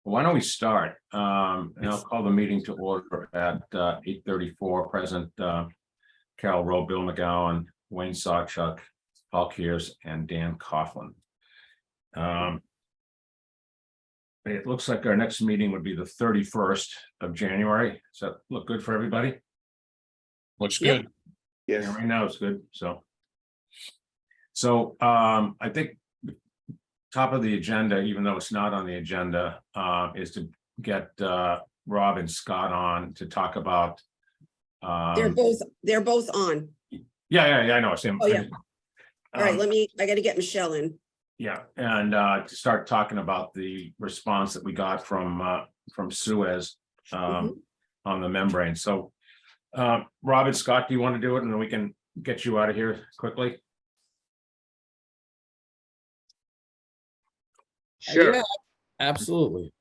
Why don't we start? And I'll call the meeting to order at 8:34. Present Carol Rowe, Bill McGowan, Wayne Sawchuk, Paul Kears, and Dan Coughlin. It looks like our next meeting would be the 31st of January. Does that look good for everybody? Looks Yep. good. Yeah, right now it's good, so I think top of the agenda, even though it's not on the agenda, is to get Rob and Scott on to talk about. They're both on. Yeah, I know. Same. Oh, yeah. All right, Um, I gotta get Michelle in. Yeah, and to start talking about the response that we got from Suez on the membrane. So Rob and Scott, do you want to do it, and then we can get you out of here quickly? Sure. Yeah, absolutely.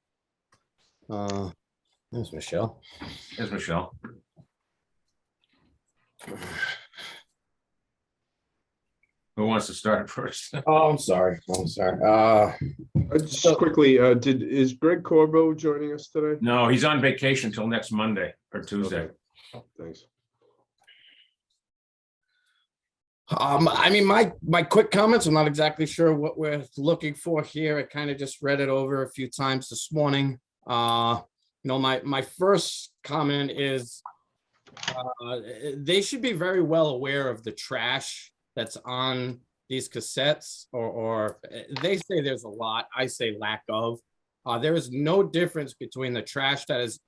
There's Michelle. There's Michelle. Who wants to start first? Oh, I'm sorry. Just quickly, is Greg Corbo joining us today? No, he's on vacation till next Monday or Tuesday. Okay. Thanks. I mean, my quick comments, I'm not exactly sure what we're looking for here. I kind of just read it over a few times this morning. My first comment is they should be very well aware of the trash that's on these cassettes, or they say there's a lot, I say lack of. There is no difference between the trash that is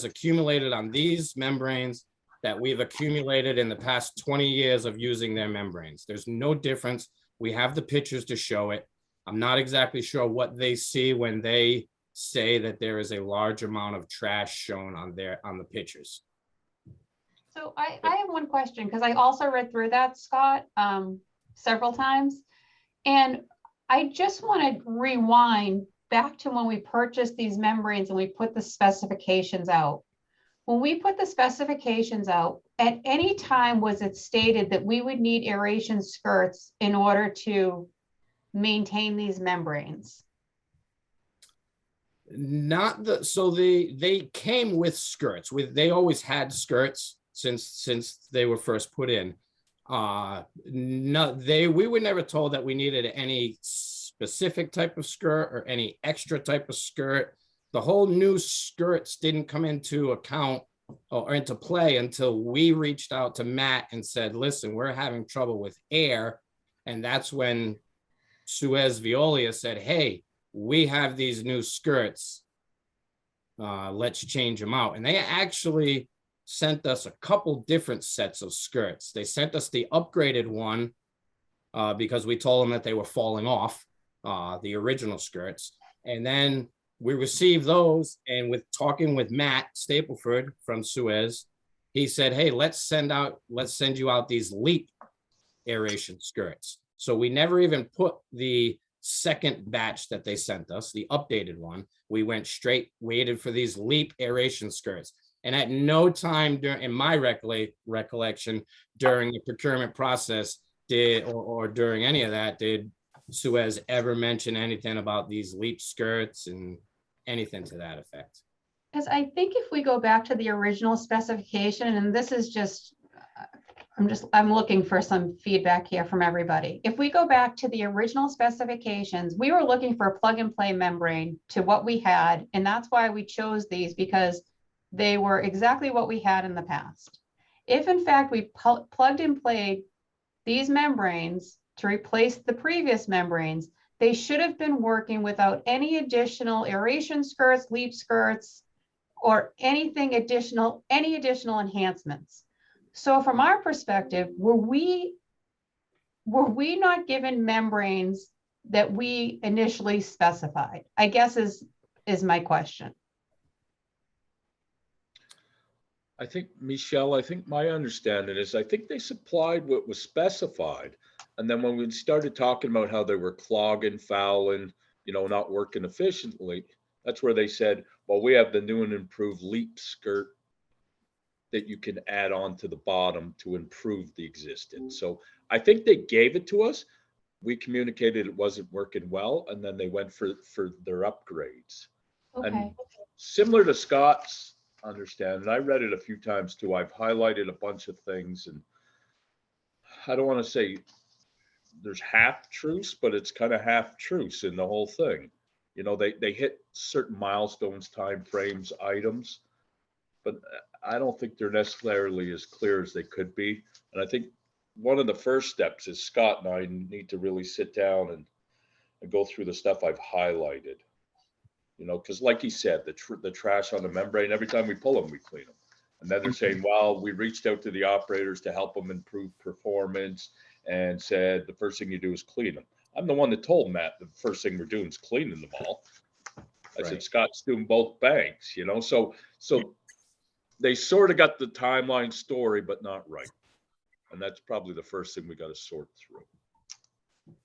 accumulated on these membranes that we've accumulated in the past 20 years of using their membranes. There's no difference. We have the pictures to show it. I'm not exactly sure what they see when they say that there is a large amount of trash shown on the pictures. So I have one question, because I also read through that, Scott, several times. And I just want to rewind back to when we purchased these membranes and we put the specifications out. When we put the specifications out, at any time was it stated that we would need aeration skirts in order to maintain these membranes? So they came with skirts. They always had skirts since they were first put in. We were never told that we needed any specific type of skirt or any extra type of skirt. The whole new skirts didn't come into account or into play until we reached out to Matt and said, listen, we're having trouble with air. And that's when Suez Veolia said, hey, we have these new skirts. Let's change them out. And they actually sent us a couple different sets of skirts. They sent us the upgraded one because we told them that they were falling off, the original skirts. And then we received those, and with talking with Matt Stapleford from Suez, he said, hey, let's send you out these LEAP aeration skirts. So we never even put the second batch that they sent us, the updated one. We went straight, waited for these LEAP aeration skirts. And at no time in my recollection during the procurement process or during any of that, did Suez ever mention anything about these LEAP skirts and anything to that effect. Because I think if we go back to the original specification, and this is just, I'm looking for some feedback here from everybody. If we go back to the original specifications, we were looking for a plug and play membrane to what we had. And that's why we chose these, because they were exactly what we had in the past. If in fact we plugged and played these membranes to replace the previous membranes, they should have been working without any additional aeration skirts, LEAP skirts, or any additional enhancements. So from our perspective, were we not given membranes that we initially specified? I guess is my question. I think, Michelle, my understanding is, I think they supplied what was specified. And then when we started talking about how they were clogging, fouling, not working efficiently, that's where they said, well, we have the new and improved LEAP skirt that you can add on to the bottom to improve the existing. So I think they gave it to us. We communicated it wasn't working well, and then they went for their upgrades. Okay, Similar to Scott's understanding, I read it a few times too. I've highlighted a bunch of things, and I don't want to say there's half truths, but it's kind of half truths in the whole thing. You know, they hit certain milestones, timeframes, items, but I don't think they're necessarily as clear as they could be. And I think one of the first steps is Scott and I need to really sit down and go through the stuff I've highlighted. You know, because like he said, the trash on the membrane, every time we pull them, we clean them. And then they're saying, well, we reached out to the operators to help them improve performance and said the first thing you do is clean them. I'm the one that told Matt the first thing we're doing is cleaning them all. I said, Right. Scott's doing both banks, you know, so they sort of got the timeline story, but not right. And that's probably the first thing we got to sort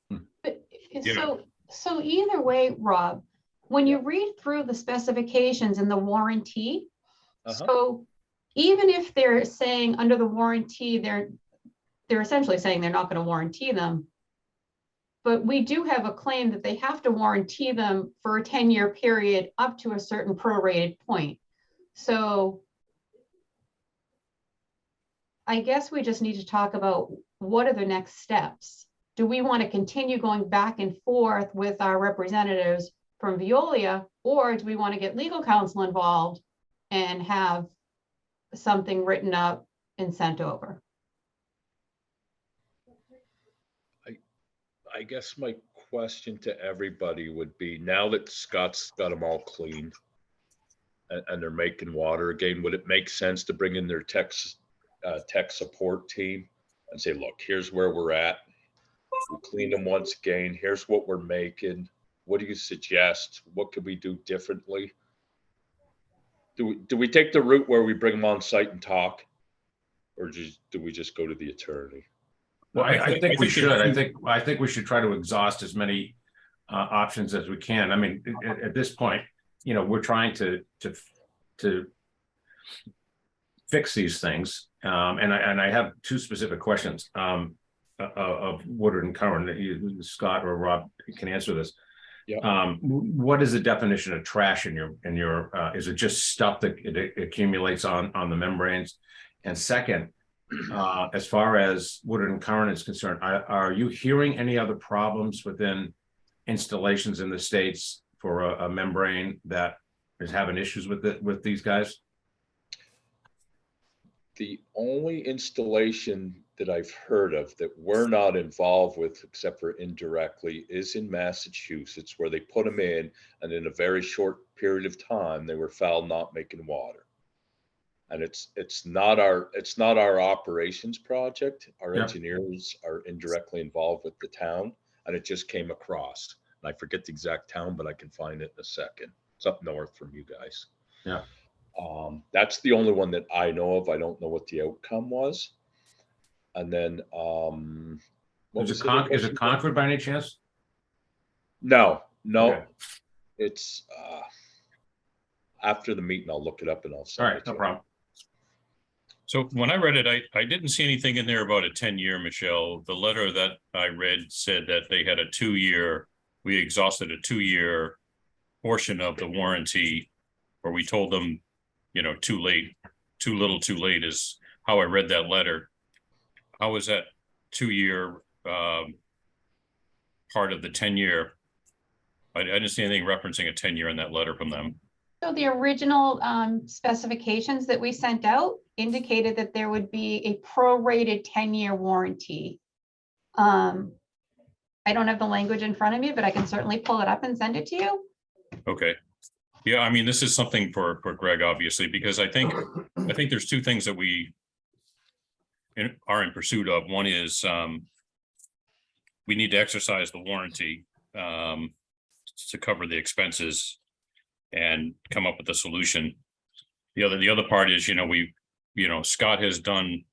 through. but You know. so either way, Rob, when you read through the specifications and the warranty, Uh-huh. so even if they're saying under the warranty, they're essentially saying they're not going to warranty them. But we do have a claim that they have to warranty them for a 10-year period up to a certain prorated point. So I guess we just need to talk about what are the next steps. Do we want to continue going back and forth with our representatives from Veolia, or do we want to get legal counsel involved and have something written up and sent over? I guess my question to everybody would be, now that Scott's got them all cleaned and they're making water again, would it make sense to bring in their tech support team and say, look, here's where we're at. We cleaned them once again. Here's what we're making. What do you suggest? What could we do differently? Do we take the route where we bring them on site and talk? Or do we just go to the attorney? Well, I think we should. that- I think we should try to exhaust as many options as we can. I mean, at this point, you know, we're trying to fix these things. And I have two specific questions of Woodard and Curran that you, Scott or Rob, can answer this. Yeah. What is the definition of trash in your is it just stuff that it accumulates on the membranes? And second, as far as Woodard and Curran is concerned, are you hearing any other problems within installations in the States for a membrane that is having issues with these guys? The only installation that I've heard of that we're not involved with, except for indirectly, is in Massachusetts, where they put them in, and in a very short period of time, they were found not making water. And it's not our operations project. Our Yeah. engineers are indirectly involved with the town, and it just came across. And I forget the exact town, but I can find it in a second. It's up north from you guys. Yeah. That's the only one that I know of. I don't know what the outcome was. And then, what Is was the other it question? Concord by any chance? No, Okay. it's, after the meeting, I'll look it up and I'll All send right, it to no you. problem. So when I read it, I didn't see anything in there about a 10-year, Michelle. The letter that I read said that they had a 2-year, we exhausted a 2-year portion of the warranty, or we told them, you know, too late, too little, too late is how I read that letter. How was that 2-year part of the 10-year? I didn't see anything referencing a 10-year in that letter from them. So the original specifications that we sent out indicated that there would be a prorated 10-year warranty. I don't have the language in front of me, but I can certainly pull it up and send it to you. Okay. Yeah, I mean, this is something for Greg, obviously, because I think there's two things that we are in pursuit of. One is we need to exercise the warranty to cover the expenses and come up with a solution. The other part is, Scott has done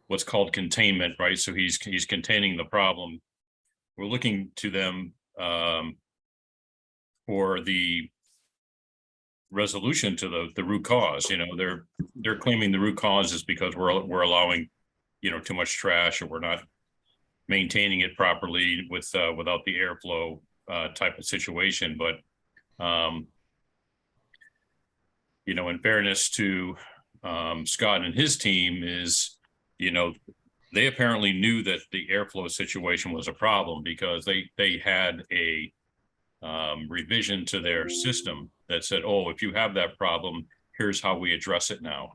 what's called containment, right? So he's containing the problem. We're looking to them for the resolution to the root cause. They're claiming the root cause is because we're allowing too much trash, or we're not maintaining it properly without the airflow type of situation. But you know, in fairness to Scott and his team is, you know, they apparently knew that the airflow situation was a problem because they had a revision to their system that said, oh, if you have that problem, here's how we address it now.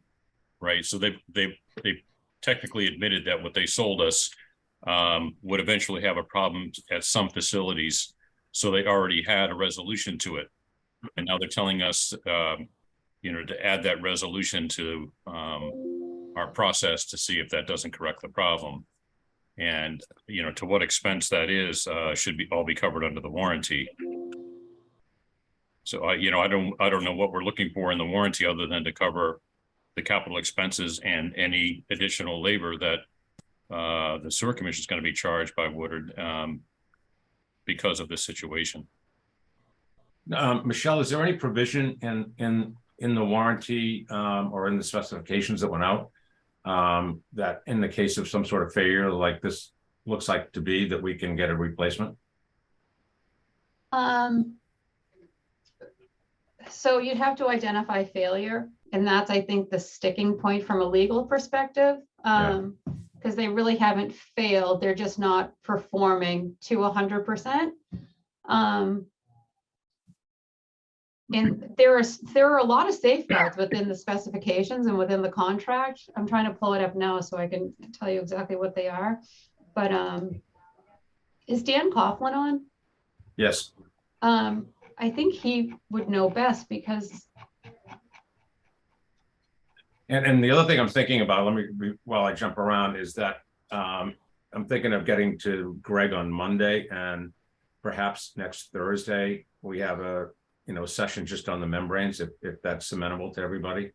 Right. So they technically admitted that what they sold us would eventually have a problem at some facilities. So they already had a resolution to it. And now they're telling us, you know, to add that resolution to our process to see if that doesn't correct the problem. And, you know, to what expense that is, should be all be covered under the warranty. So you know, I don't know what we're looking for in the warranty other than to cover the capital expenses and any additional labor that the sewer commission is going to be charged by Woodard because of this situation. Michelle, is there any provision in the warranty or in the specifications that went out that in the case of some sort of failure like this looks like to be, that we can get a replacement? So you'd have to identify failure, and that's, I think, the sticking point from a legal perspective. Because they really haven't failed, they're just not performing to 100%. And there are a lot of safeguards within the specifications and within the contract. I'm trying to pull it up now so I can tell you exactly what they are. But is Dan Coughlin on? Yes. I think he would know best because. And the other thing I'm thinking about, while I jump around, is that I'm thinking of getting to Greg on Monday, and perhaps next Thursday we have a session just on the membranes, if that's amenable to everybody.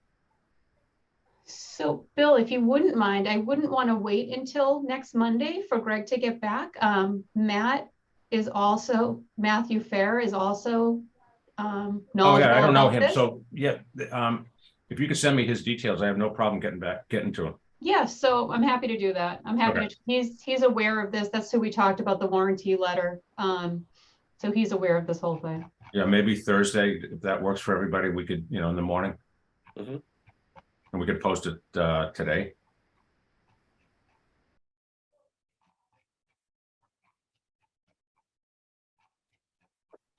So Bill, if you wouldn't mind, I wouldn't want to wait until next Monday for Greg to get back. Matthew Fair is also knowledgeable. Oh yeah, I don't know about him. this. So yeah, if you could send me his details, I have no problem getting to him. Yeah, so I'm happy to do that. I'm happy Okay. to, he's aware of this. That's who we talked about the warranty letter. So he's aware of this whole thing. Yeah, maybe Thursday, if that works for everybody, we could, in the morning. Mhm. And we could post it today.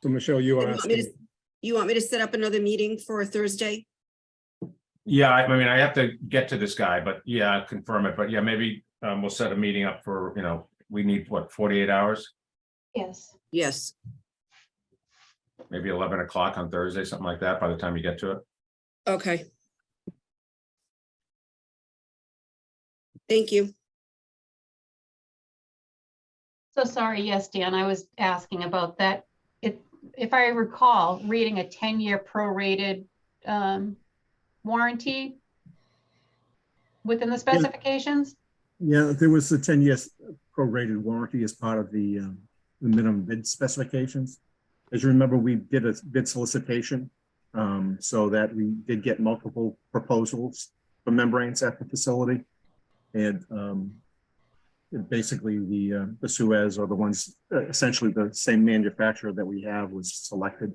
So Michelle, you You are want me to- asking, You want me to set up another meeting for Thursday? Yeah, I mean, I have to get to this guy, but yeah, confirm it. But yeah, maybe we'll set a meeting up for, we need what, 48 hours? Yes. Yes. Maybe 11 o'clock on Thursday, something like that, by the time you get to it. Okay. Thank you. So sorry, yes, Dan, I was asking about that. If I recall, reading a 10-year prorated warranty within the specifications. yeah, there was a 10-year prorated warranty as part of the minimum bid specifications. As you remember, we did a bid solicitation so that we did get multiple proposals for membranes at the facility. And basically the Suez, or the ones essentially the same manufacturer that we have, was selected.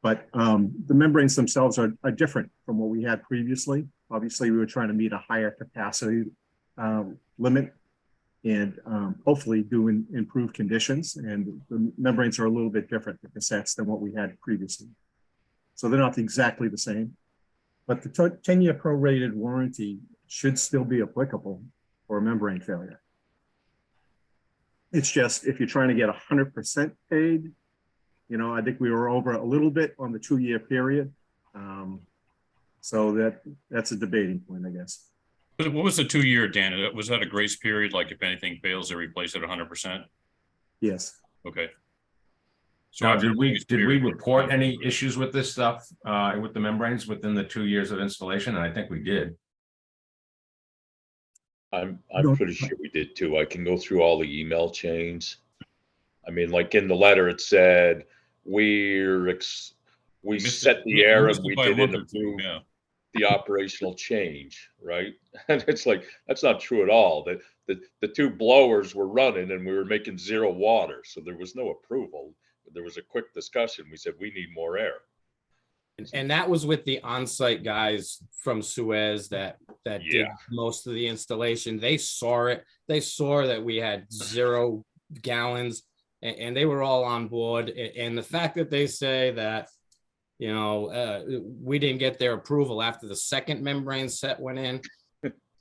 But the membranes themselves are different from what we had previously. Obviously, we were trying to meet a higher capacity limit and hopefully do improve conditions. And the membranes are a little bit different, the cassettes, than what we had previously. So they're not exactly the same. But the 10-year prorated warranty should still be applicable for a membrane failure. It's just, if you're trying to get 100% paid, I think we were over a little bit on the 2-year period. So that's a debating point, I guess. But what was the 2-year, Dan? Was that a grace period? Like if anything fails, they replace it 100%? Yes. Okay. So Now, after did the we grace period- report any issues with this stuff with the membranes within the 2 years of installation? And I think we did. I'm No. pretty sure we did too. I can go through all the email chains. I mean, like in the letter, it said, we missed set it- the air and missed it we by a didn't month or two, approve yeah. the operational change, right? And it's like, that's not true at all. The 2 blowers were running and we were making 0 water. So there was no approval. There was a quick discussion. We said, we need more air. And that was with the on-site guys from Suez that did Yeah. most of the installation. They saw it. They saw that we had 0 gallons and they were all on board. And the fact that they say that, we didn't get their approval after the second membrane set went in.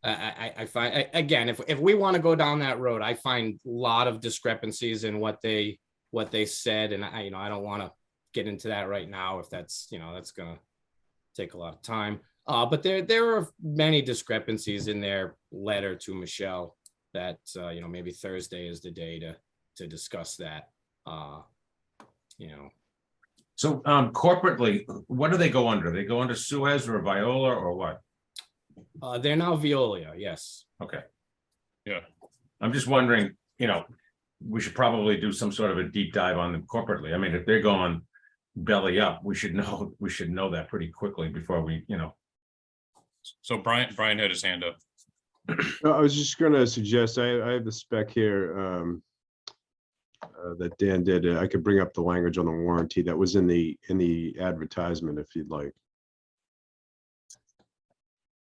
I find, again, if we want to go down that road, I find a lot of discrepancies in what they said. And I don't want to get into that right now if that's, that's going to take a lot of time. But there are many discrepancies in their letter to Michelle that, maybe Thursday is the day to discuss that. So corporately, what do they go under? They go under Suez or Viola or what? They're now Veolia, yes. Okay. Yeah. I'm just wondering, we should probably do some sort of a deep dive on them corporately. I mean, if they're going belly up, we should know that pretty quickly before we, So Brian had his hand up. I was just gonna suggest, I have the spec here that Dan did. I could bring up the language on the warranty that was in the advertisement if you'd like.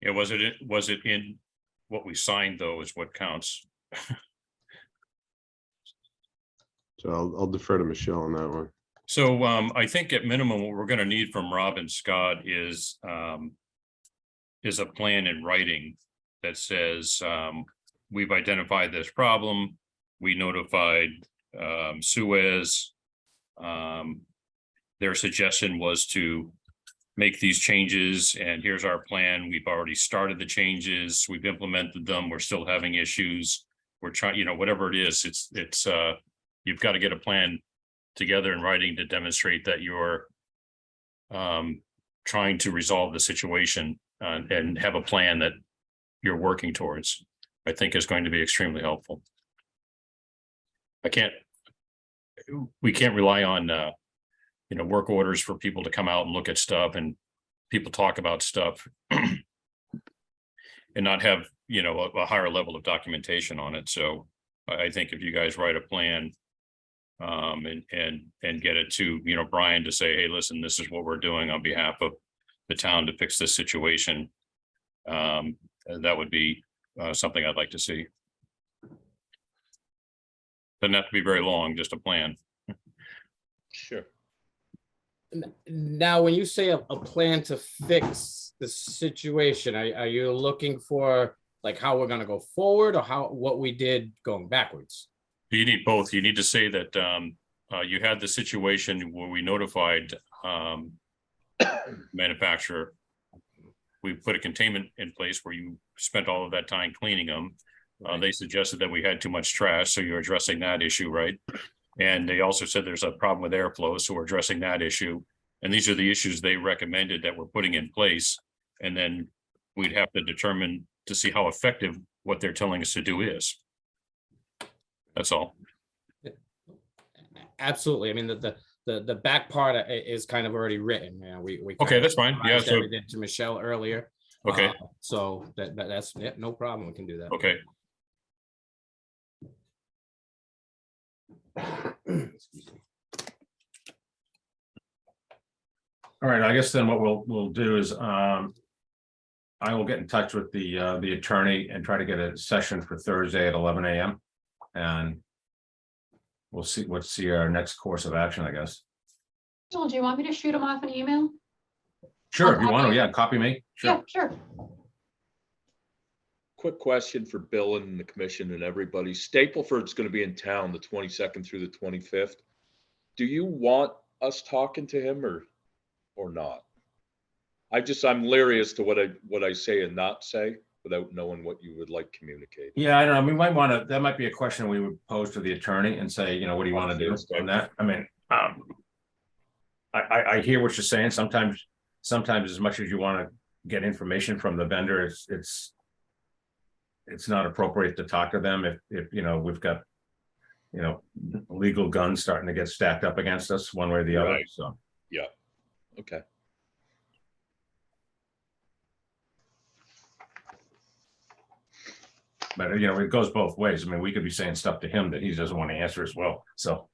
Yeah, was it in what we signed though is what counts? So I'll defer to Michelle on that one. So I think at minimum, what we're gonna need from Rob and Scott is a plan in writing that says we've identified this problem. We notified Suez. Their suggestion was to make these changes and here's our plan. We've already started the changes. We've implemented them. We're still having issues. We're trying, whatever it is, it's you've got to get a plan together in writing to demonstrate that you're trying to resolve the situation and have a plan that you're working towards, I think is going to be extremely helpful. We can't rely on, work orders for people to come out and look at stuff and people talk about stuff and not have, a higher level of documentation on it. So I think if you guys write a plan and get it to, Brian to say, hey, listen, this is what we're doing on behalf of the town to fix this situation. That would be something I'd like to see. Doesn't have to be very long, just a plan. Sure. Now, when you say a plan to fix the situation, are you looking for like how we're gonna go forward or what we did going backwards? You need both. You need to say that you had the situation where we notified manufacturer. We put a containment in place where you spent all of that time cleaning them. They suggested that we had too much trash, so you're addressing that issue, right? And they also said there's a problem with airflow, so we're addressing that issue. And these are the issues they recommended that we're putting in place. And then we'd have to determine to see how effective what they're telling us to do is. That's all. Absolutely. I mean, the back part is kind of already written. We Okay, that's fine. Yeah, so everything to Michelle earlier. okay, So that's no problem. We can do that. okay. All right, I guess then what we'll do is I will get in touch with the attorney and try to get a session for Thursday at 11 a.m. And we'll see our next course of action, I guess. Joel, do you want me to shoot him off an email? Sure, if you want to, yeah, copy me. Yeah, Sure. sure. Quick question for Bill and the commission and everybody. Stapleford's going to be in town the 22nd through the 25th. Do you want us talking to him or not? I'm leery as to what I say and not say without knowing what you would like communicated. Yeah, I don't know. We might want to, that might be a question we would pose to the attorney and say, what do you want to do on that? I mean, I hear what you're saying. Sometimes as much as you want to get information from the vendor, it's not appropriate to talk to them if we've got, legal guns starting to get stacked up against us one way or the other. Right. So, Yeah. Okay. but it goes both ways. I mean, we could be saying stuff to him that he doesn't want to answer as well. So,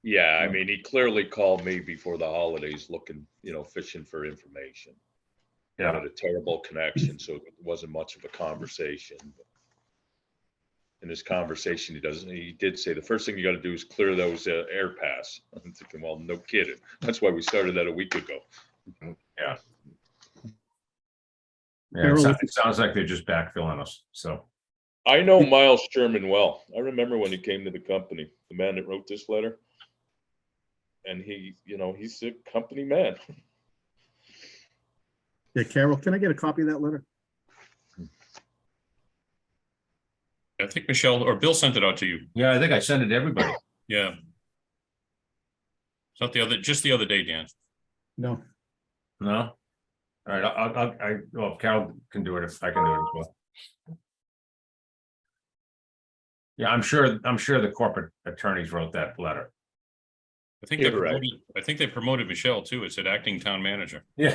Yeah, I mean, he clearly called me before the holidays looking, fishing for information. He Yeah. had a terrible connection, so it wasn't much of a conversation. In this conversation, he did say the first thing you got to do is clear those air pass. I'm thinking, well, no kidding. That's why we started that a week ago. Yeah, Carol, it sounds like they're just backfilling us, so. I know Miles Sherman well. I remember when he came to the company, the man that wrote this letter. And he's a company man. Yeah, Carol, can I get a copy of that letter? I think Michelle or Bill sent it out to you. Yeah, I think I sent it to everybody. Yeah. It's not just the other day, Dan. No. No? All right, well, if Carol can do it, if I can do it as well. Yeah, I'm sure the corporate attorneys wrote that letter. I think Yeah, right. they promoted Michelle too. It said acting town manager. Yeah.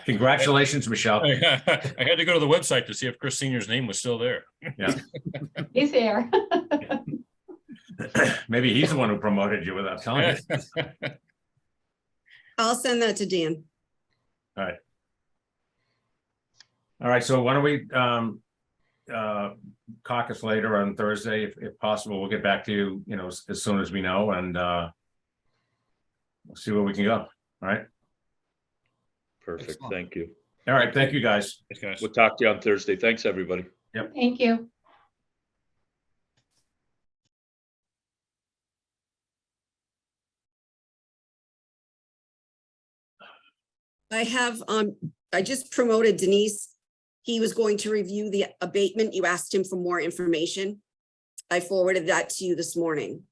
Congratulations, Michelle. I had to go to the website to see if Chris Senior's name was still there. Yeah. He's here. Maybe he's the one who promoted you without telling you. I'll send that to Dan. All right, so why don't we caucus later on Thursday, if possible. We'll get back to you, as soon as we know, and we'll see where we can go. All right. Perfect. Excellent. Thank you. All right. Thank you, guys. Thanks, guys. We'll talk to you on Thursday. Thanks, everybody. Thank you. I just promoted Denise. He was going to review the abatement. You asked him for more information. I forwarded that to you this morning.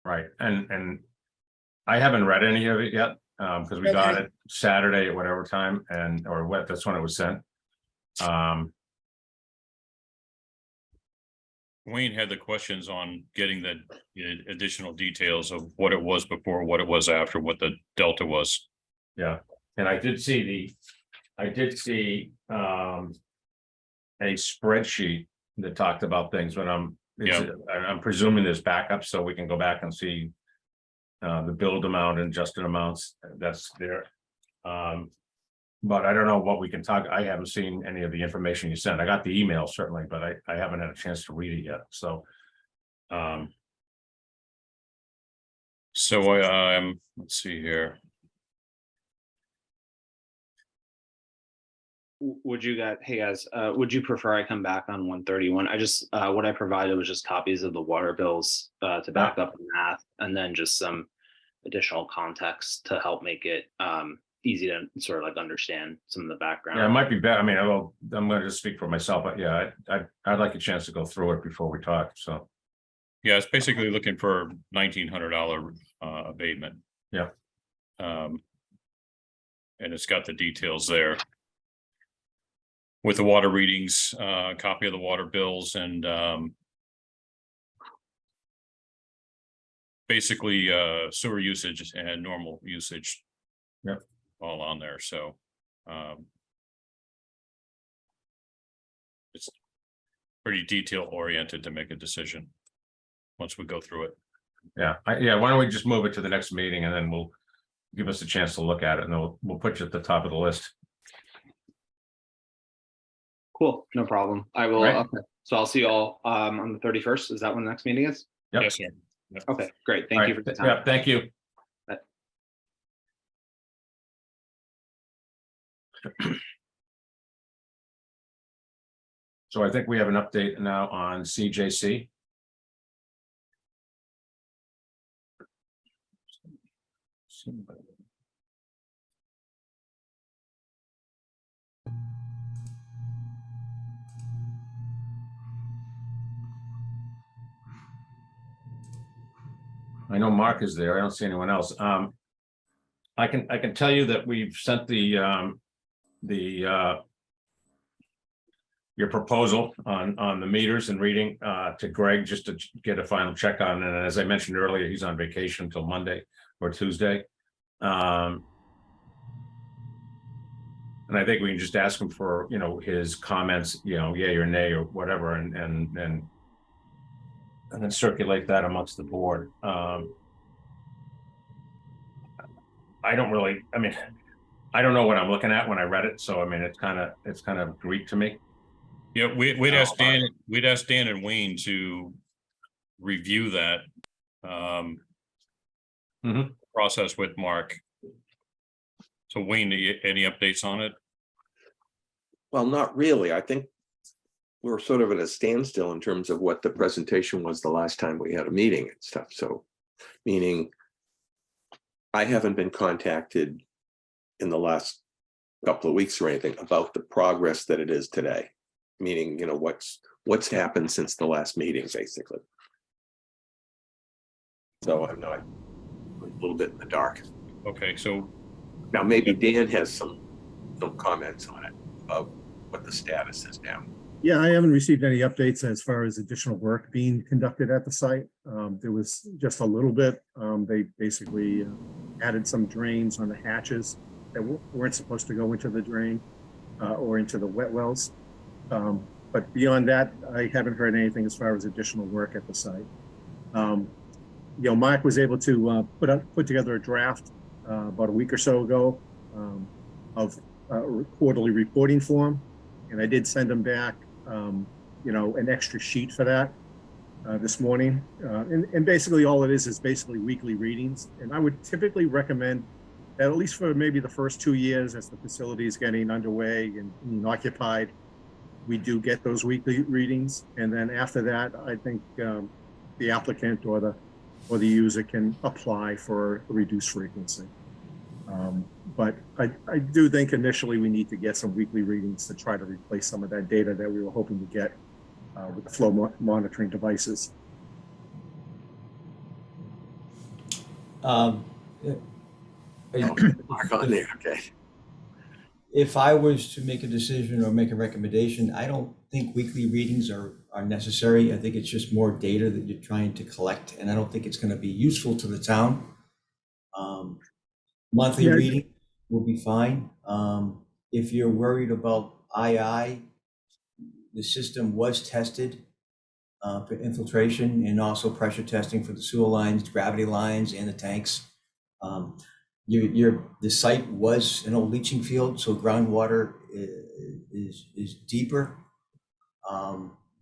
Right. And I haven't read any of it yet, because we got Okay. it Saturday at whatever time, that's when it was sent. Wayne had the questions on getting the additional details of what it was before, what it was after, what the delta was. Yeah, and I did see a spreadsheet that talked about things, but I'm presuming there's backup, so we can go back and see the billed amount and adjusted amounts that's there. But I don't know what we can talk. I haven't seen any of the information you sent. I got the email certainly, but I haven't had a chance to read it yet, so. Let's see here. Would you guys, hey guys, would you prefer I come back on 131? I just, what I provided was just copies of the water bills to back up the math, and then just some additional context to help make it easy to sort of like understand some of the background. Yeah, it might be better. I mean, I'm going to just speak for myself, but yeah, I'd like a chance to go through it before we talk, so. Yeah, it's basically looking for $1,900 abatement. Yeah. And it's got the details there. With the water readings, copy of the water bills, and basically sewer usage and normal usage. Yep. All on there, so it's pretty detail oriented to make a decision once we go through it. Yeah, why don't we just move it to the next meeting, and then we'll give us a chance to look at it, and then we'll put you at the top of the list. Cool, no problem. I will, Right. okay. So I'll see you all on the 31st. Is that when the next meeting is? Yep. Yes, sir. Okay, great. All Thank right, you for the yeah, time. thank you. Bye. So I think we have an update now on CJC. I know Mark is there. I don't see anyone else. I can tell you that we've sent your proposal on the meters and reading to Greg, just to get a final check on it. And as I mentioned earlier, he's on vacation until Monday or Tuesday. And I think we can just ask him for, his comments, yay or nay or whatever, and and then circulate that amongst the board. I don't really, I mean, I don't know what I'm looking at when I read it, so I mean, it's kind of Greek to me. Yeah, we'd No, ask Dan and Wayne to review that process with Mark. So Wayne, any updates on it? Well, not really. I think we're sort of at a standstill in terms of what the presentation was the last time we had a meeting and stuff. So, meaning I haven't been contacted in the last couple of weeks or anything about the progress that it is today. Meaning, what's happened since the last meeting, basically. So I'm not a little bit in the dark. Okay, so Now maybe Dan has some comments on it about what the status is now. Yeah, I haven't received any updates as far as additional work being conducted at the site. There was just a little bit. They basically added some drains on the hatches that weren't supposed to go into the drain or into the wet wells. But beyond that, I haven't heard anything as far as additional work at the site. Mark was able to put together a draft about a week or so ago of a quarterly reporting form, and I did send him back, an extra sheet for that this morning. And basically all it is basically weekly readings. And I would typically recommend that at least for maybe the first 2 years as the facility is getting underway and occupied, we do get those weekly readings. And then after that, I think the applicant or the user can apply for a reduced frequency. But I do think initially we need to get some weekly readings to try to replace some of that data that we were hoping to get with the flow monitoring devices. Mark on there, okay. If I was to make a decision or make a recommendation, I don't think weekly readings are necessary. I think it's just more data that you're trying to collect, and I don't think it's going to be useful to the town. Monthly reading will be fine. If you're worried about II, the system was tested for infiltration and also pressure testing for the sewer lines, gravity lines, and the tanks. The site was an old leaching field, so groundwater is deeper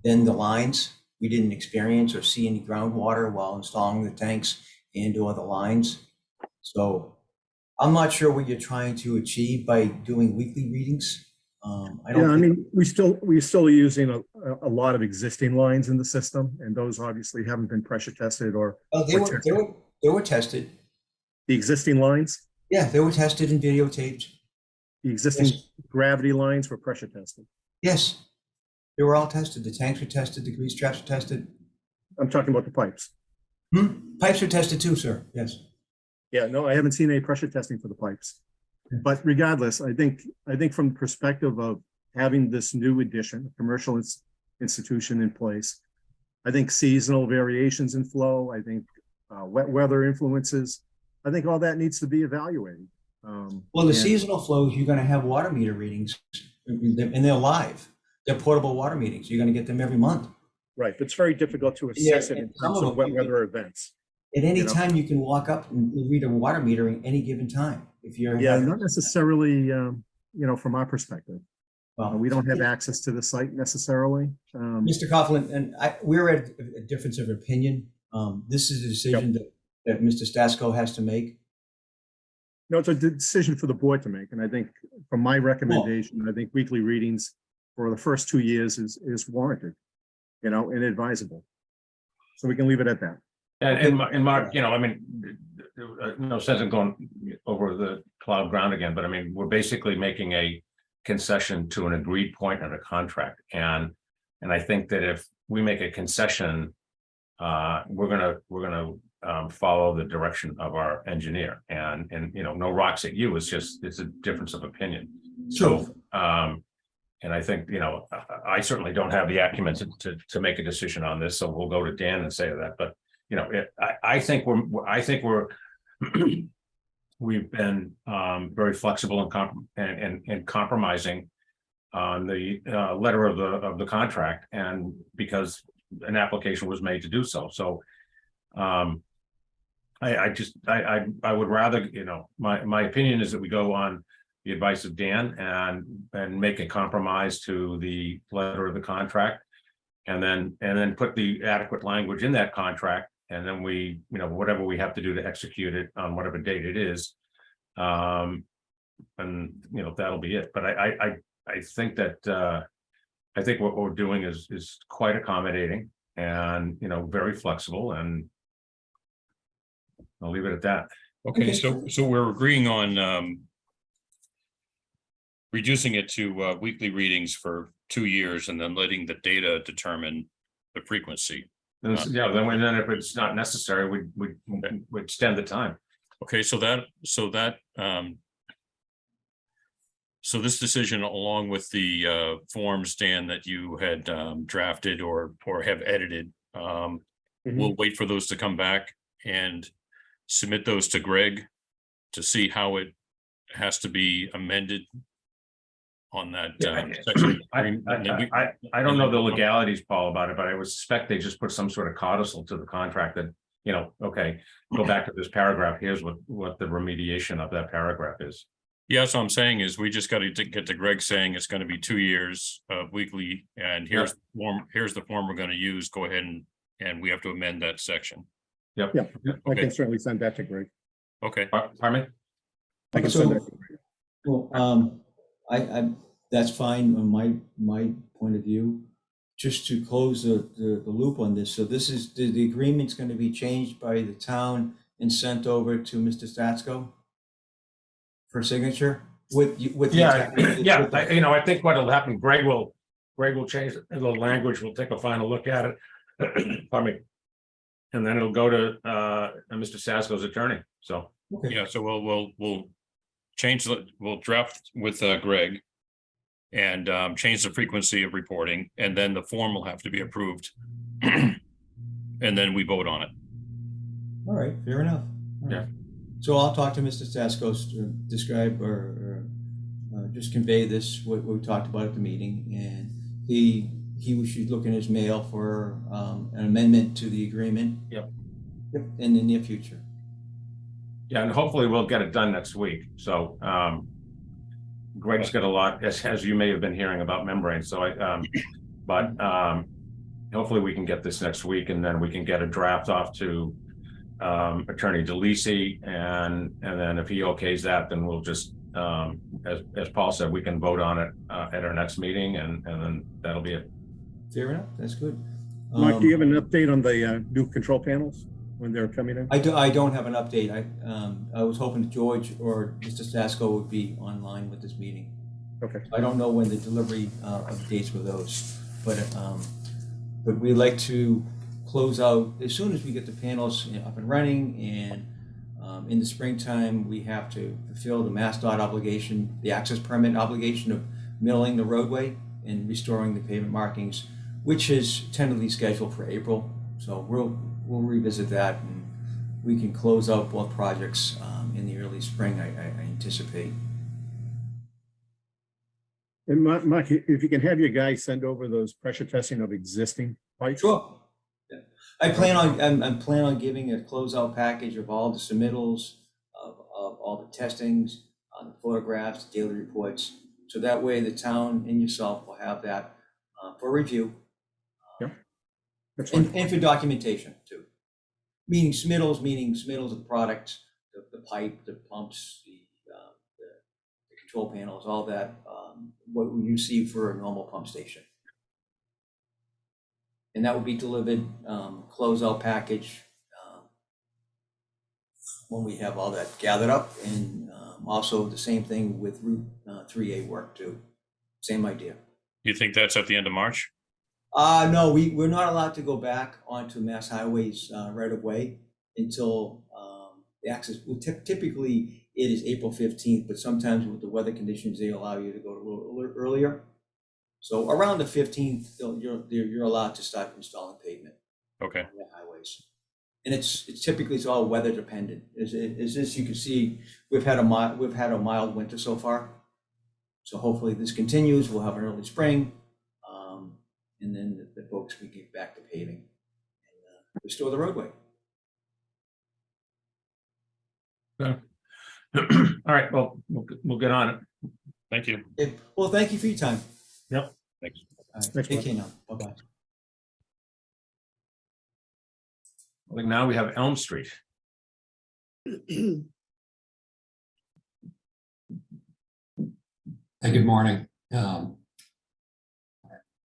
than the lines. We didn't experience or see any groundwater while installing the tanks and or the lines. So I'm not sure what you're trying to achieve by doing weekly readings. We're still using a lot of existing lines in the system, and those obviously haven't been pressure tested or. They were tested. The existing lines? Yeah, they were tested and videotaped. The existing gravity lines were pressure tested? Yes, they were all tested. The tanks were tested, the grease traps were tested. I'm talking about the pipes. Pipes are tested too, sir, yes. Yeah, no, I haven't seen any pressure testing for the pipes. But regardless, I think from the perspective of having this new addition, a commercial institution in place, I think seasonal variations in flow, I think wet weather influences, I think all that needs to be evaluated. Well, the seasonal flows, you're going to have water meter readings, and they're live. They're portable water meetings. You're going to get them every month. Right, but it's very difficult to assess it in terms of wet weather events. At any time, you can walk up and read a water meter at any given time. If you're not necessarily, from our perspective. We don't have access to the site necessarily. Mr. Coughlin, and we're at a difference of opinion. This is a decision that Mr. Stasko has to make. No, it's a decision for the board to make. And I think from my recommendation, I think weekly readings for the first 2 years is warranted, and advisable. So we can leave it at that. And Mark, no sense in going over the cloud ground again, but I mean, we're basically making a concession to an agreed point in a contract. And I think that if we make a concession, we're gonna follow the direction of our engineer, and no rocks at you. It's a difference of opinion. So, and I think, I certainly don't have the acumen to make a decision on this, so we'll go to Dan and say that, but I think we've been very flexible and compromising on the letter of the contract, and because an application was made to do so. So I would rather, my opinion is that we go on the advice of Dan and make a compromise to the letter of the contract. And then put the adequate language in that contract, and then we, whatever we have to do to execute it on whatever date it is. And, that'll be it. But I think that, I think what we're doing is quite accommodating and, very flexible, and I'll leave it at that. Okay, so we're agreeing on reducing it to weekly readings for 2 years and then letting the data determine the frequency. And then if it's not necessary, we extend the time. Okay, so this decision, along with the forms, Dan, that you had drafted or have edited, we'll wait for those to come back and submit those to Greg to see how it has to be amended on that section. I don't know the legalities, Paul, about it, but I would suspect they just put some sort of codicil to the contract that, okay, go back to this paragraph. Here's what the remediation of that paragraph is. Yeah, so I'm saying is we just got to get to Greg saying it's going to be 2 years of weekly, and here's the form we're going to use. Go ahead and we have to amend that section. Yep. Yeah, I Okay. can certainly send that to Greg. Okay. Pardon me? I can send that to Greg. Well, that's fine on my point of view. Just to close the loop on this, so this is, the agreement's going to be changed by the town and sent over to Mr. Statsko for signature with I think what'll happen, Greg will change the language. We'll take a final look at it. Pardon me. And then it'll go to Mr. Sasko's attorney. So Yeah, so we'll change we'll draft with Greg and change the frequency of reporting, and then the form will have to be approved. And then we vote on it. All right, fair enough. All right. Yeah. So I'll talk to Mr. Staskos to describe or just convey this, what we talked about at the meeting, and he should look in his mail for an amendment to the agreement. Yep. In the near future. Yeah, and hopefully we'll get it done next week. So Greg's got a lot, as you may have been hearing about membrane. So hopefully we can get this next week, and then we can get a draft off to Attorney DeLisi, and then if he okays that, then we'll just as Paul said, we can vote on it at our next meeting, and then that'll be it. Fair enough. That's good. Mike, do you have an update on the new control panels when they're coming in? I don't have an update. I was hoping George or Mr. Stasko would be online with this meeting. Okay. I don't know when the delivery of dates were those, but we'd like to close out as soon as we get the panels up and running, and in the springtime we have to fulfill the MassDOT obligation, the access permit obligation of milling the roadway and restoring the pavement markings, which is tentatively scheduled for April. So we'll revisit that, and we can close out both projects in the early spring, I anticipate. And Mike, if you can have your guys send over those pressure testing of existing pipes. Sure. Yeah. I'm planning on giving a closeout package of all the submittals, of all the testings, the photographs, daily reports. So that way the town and yourself will have that for review. That's fine. And for documentation too. Meaning submittals of the product, the pipe, the pumps, the control panels, all that, what you see for a normal pump station. And that will be delivered, closeout package, when we have all that gathered up, and also the same thing with Route 3A work too. Same idea. You think that's at the end of March? No, we're not allowed to go back onto Mass Highways right away until the access. Typically, it is April 15th, but sometimes with the weather conditions, they allow you to go a little earlier. So around the 15th, you're allowed to start installing pavement. Okay. On the highways, and it's typically all weather dependent. As you can see, we've had a mild winter so far. So hopefully this continues. We'll have an early spring. and then the folks could get back to paving and restore the roadway. All right, well, we'll get on it. Thank you. Okay, well, thank you for your time. Yep. Thanks. All right, Thanks, take Mark. care now. Bye-bye. I think now we have Elm Street. Hey, good morning.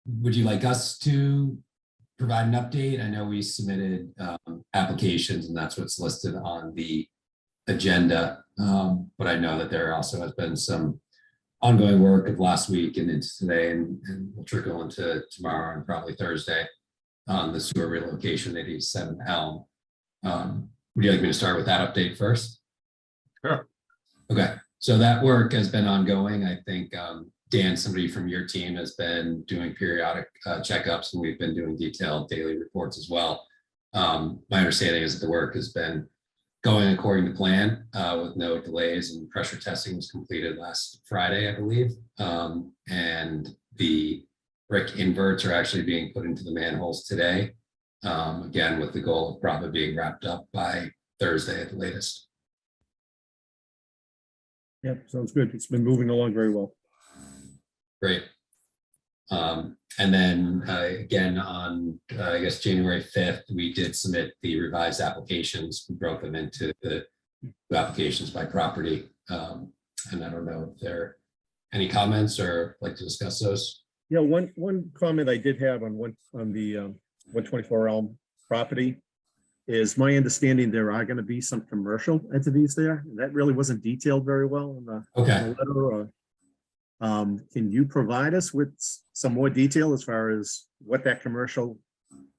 Would you like us to provide an update? I know we submitted applications and that's what's listed on the agenda. But I know that there also has been some ongoing work of last week and into today and will trickle into tomorrow and probably Thursday on the sewer relocation at East 7 Elm. Would you like me to start with that update first? Sure. Okay, so that work has been ongoing. I think Dan, somebody from your team, has been doing periodic checkups, and we've been doing detailed daily reports as well. My understanding is that the work has been going according to plan with no delays, and pressure testing was completed last Friday, I believe. And the brick inverts are actually being put into the manholes today. Again, with the goal of probably being wrapped up by Thursday at the latest. Yeah, sounds good. It's been moving along very well. Great. And then again, on I guess January 5th, we did submit the revised applications. We broke them into the applications by property. And I don't know if there are any comments or like to discuss those. Yeah, one comment I did have on the 124 Elm property is my understanding there are going to be some commercial entities there. That really wasn't detailed very well in the Okay. letter. Can you provide us with some more detail as far as what that commercial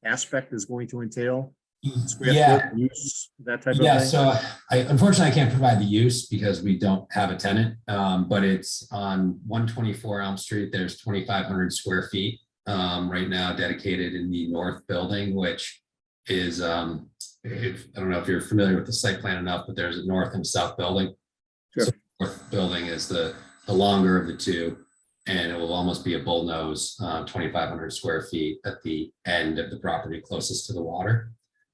aspect is going to entail? Square Yeah. foot, use, that type of Yeah, thing? so unfortunately, I can't provide the use because we don't have a tenant, but it's on 124 Elm Street. There's 2,500 square feet right now dedicated in the north building, which is, I don't know if you're familiar with the site plan enough, but there's a north and south building. Sure. So the north building is the longer of the two, and it will almost be a bullnose, 2,500 square feet at the end of the property closest to the water.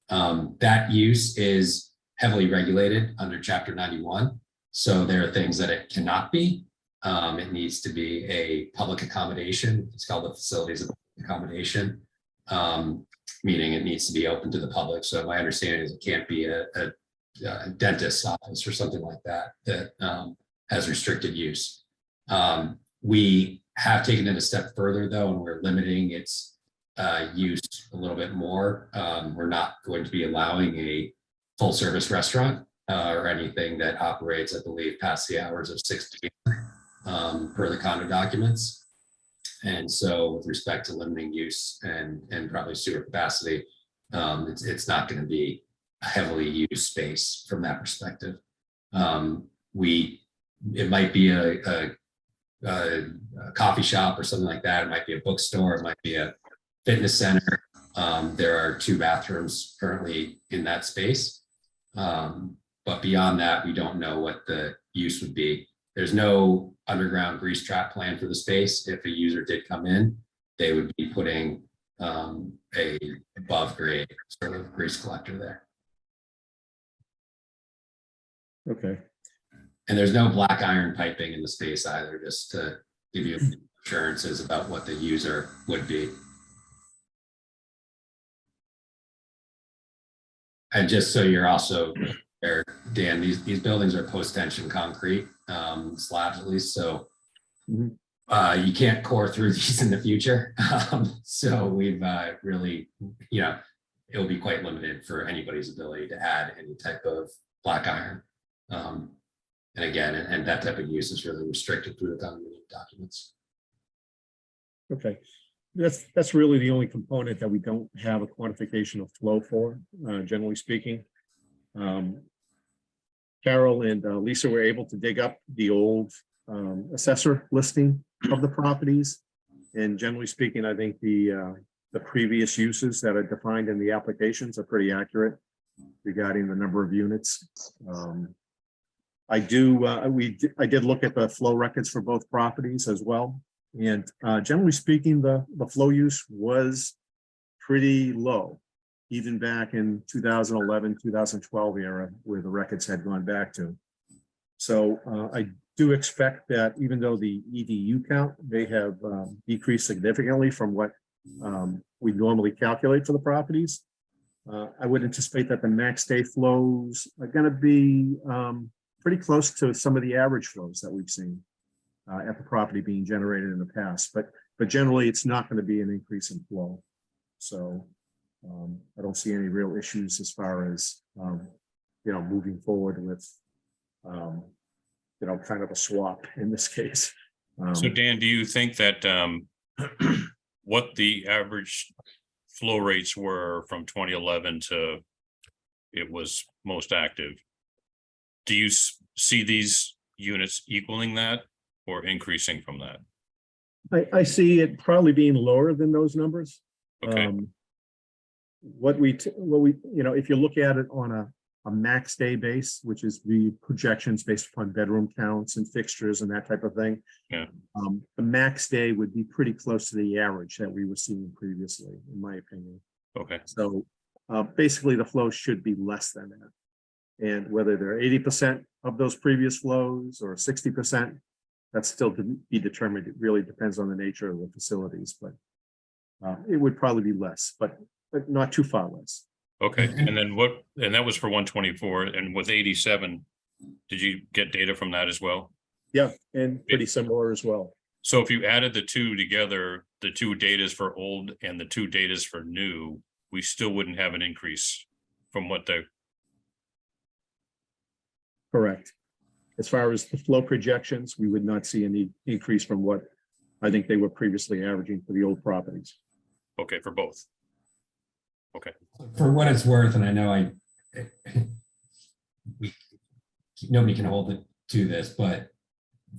That use is heavily regulated under Chapter 91. So there are things that it cannot be. It needs to be a public accommodation. It's called the facilities of accommodation, meaning it needs to be open to the public. So my understanding is it can't be a dentist's office or something like that that has restricted use. We have taken it a step further though, and we're limiting its use a little bit more. We're not going to be allowing a full service restaurant or anything that operates, I believe, past the hours of 6 p.m. Per the condo documents. And so with respect to limiting use and probably sewer capacity, it's not going to be a heavily used space from that perspective. It might be a coffee shop or something like that. It might be a bookstore. It might be a fitness center. There are 2 bathrooms currently in that space. But beyond that, we don't know what the use would be. There's no underground grease trap plan for the space. If a user did come in, they would be putting a above grade sort of grease collector there. Okay. And there's no black iron piping in the space either, just to give you assurances about what the user would be. And just so you're also aware, Dan, these buildings are post-tension concrete slabs at least, so you can't core through these in the future. So we've really, it will be quite limited for anybody's ability to add any type of black iron. And again, and that type of use is really restricted through the condominium documents. Okay, that's really the only component that we don't have a quantification of flow for, generally speaking. Carol and Lisa were able to dig up the old assessor listing of the properties. And generally speaking, I think the previous uses that are defined in the applications are pretty accurate regarding the number of units. I did look at the flow records for both properties as well. And generally speaking, the flow use was pretty low, even back in 2011, 2012 era, where the records had gone back to. So I do expect that even though the EDU count may have decreased significantly from what we normally calculate for the properties, I would anticipate that the max day flows are going to be pretty close to some of the average flows that we've seen at the property being generated in the past. But generally, it's not going to be an increase in flow. So I don't see any real issues as far as moving forward with kind of a swap in this case. So Dan, do you think that what the average flow rates were from 2011 to it was most active? Do you see these units equaling that or increasing from that? I see it probably being lower than those numbers. Okay. What we, if you look at it on a max day base, which is the projections based upon bedroom counts and fixtures and that type of thing. Yeah. The max day would be pretty close to the average that we were seeing previously, in my opinion. Okay. So basically the flow should be less than that. And whether they're 80% of those previous flows or 60%, that's still to be determined. It really depends on the nature of the facilities, but it would probably be less, but not too far less. Okay, and then and that was for 124, and with 87, did you get data from that as well? Yeah, and pretty similar as well. So if you added the two together, the two datas for old and the two datas for new, we still wouldn't have an increase from what the. Correct. As far as the flow projections, we would not see any increase from what I think they were previously averaging for the old properties. Okay, for both. Okay. For what it's worth, and I know nobody can hold it to this, but